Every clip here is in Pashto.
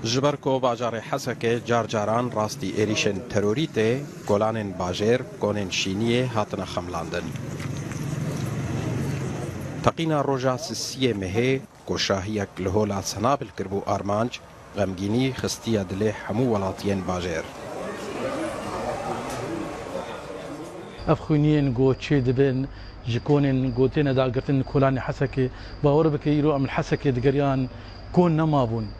جبركو باجار حسكه جار جاران راستي إيريشن تروريتي گولانن باجر گونن شينيه هاتنا خملاندن. تقينا روجا سسيه مهي كوشاهيك لهولا سنابل كربو آرمانج غمگيني خستيا دلي حمو ولاتين باجر. افخونين گو چه دبن جكونن گوتين داغرتن كولاني حسكه باور بكيرو ام الحسكه دغريان كون نمابون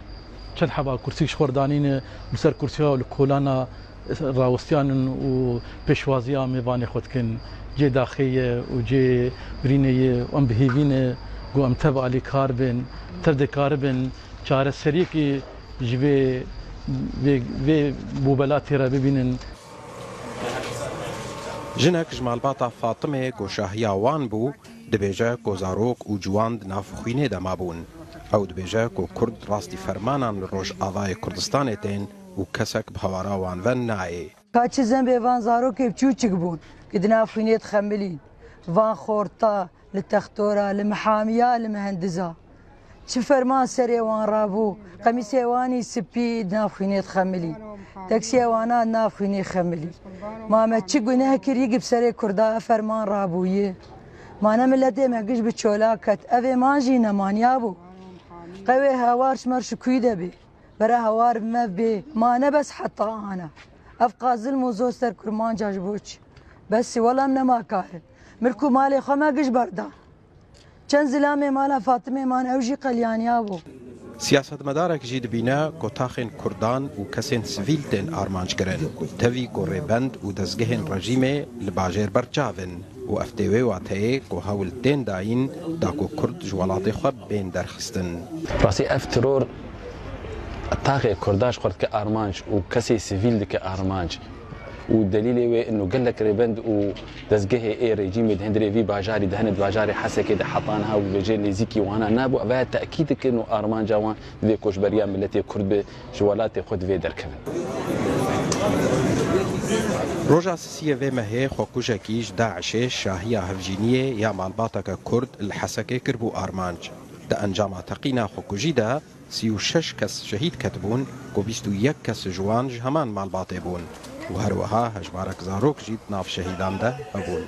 چند حبا كرسي شوردانين بسر كرسيها الكولانا راوستيان و بيشوازيا ميباني خدكن جي داخيه وجي برينيه ام بهيفين گو ام تبع لي كاربن تبد كاربن چاره سريكي جبي في بوبلاتي را ببينن جنك جمال باتا فاطمه گوشاهيا وان بو دبيجا كوزاروك و جواند ناف خوينه دمابون او دبيجا كو كرد راستي فرمانان لروج آذاي كردستان تين و كسك بهوارا وان ون ناي كاچ زنبي وان زاروك بچوچك بون كدنا خوينه تخملين وان خورتا للتختورة لمحامية لمهندزة شفرمان سري وان رابو قميصي واني سبي نافخيني تخملي تاكسي وانا نافخيني خملي ما تشقو نهكر يجيب سري كردا فرمان رابويه ما انا ملتي ما قش بتشولاكت افي مانجي نمان يابو قوي هوارش مرش كويده بي برا هوار ما بي ما انا بس حتى انا افقا ظلم وزوستر كرمان جاجبوش بس والله من ما كارن ملكو مالي خو ما قش بردا چند زلامي مالا فاطمه مان اوجي قليان يابو سياسة مدارك جيد بينا كوتاخن كردان و كسين سفيلتين آرمانج كرن تفي كوري بند و دزگهن رجيمي لباجير برچاون و افتوي واتهي كو هاولتين داين داكو كرد جوالاتي خواب بين درخستن راسي افترور تاغي كرداش خورد كآرمانج و كسي سفيل كآرمانج ودليلي وي انه قال لك ريبند ودزقه اي ريجيم دهندري في باجاري دهند باجاري حسكي ده حطانها وبيجي ليزيكي وانا نابو ابا تاكيدك انه ارمان جوان ذي كوش بريان ملتي كرد جوالاتي خد في دركبن روجا سيسيه في مهي خوكوجا كيش داعش شاهيه هفجينيه يا مالباتك كرد الحسكي كربو ارمانج ده انجام تقينا خوكوجيدا 36 كس شهيد كتبون و 21 كس جوان همان مالباتي بون و هروها هجبارك زاروك جيت ناف شهيدان ده أبون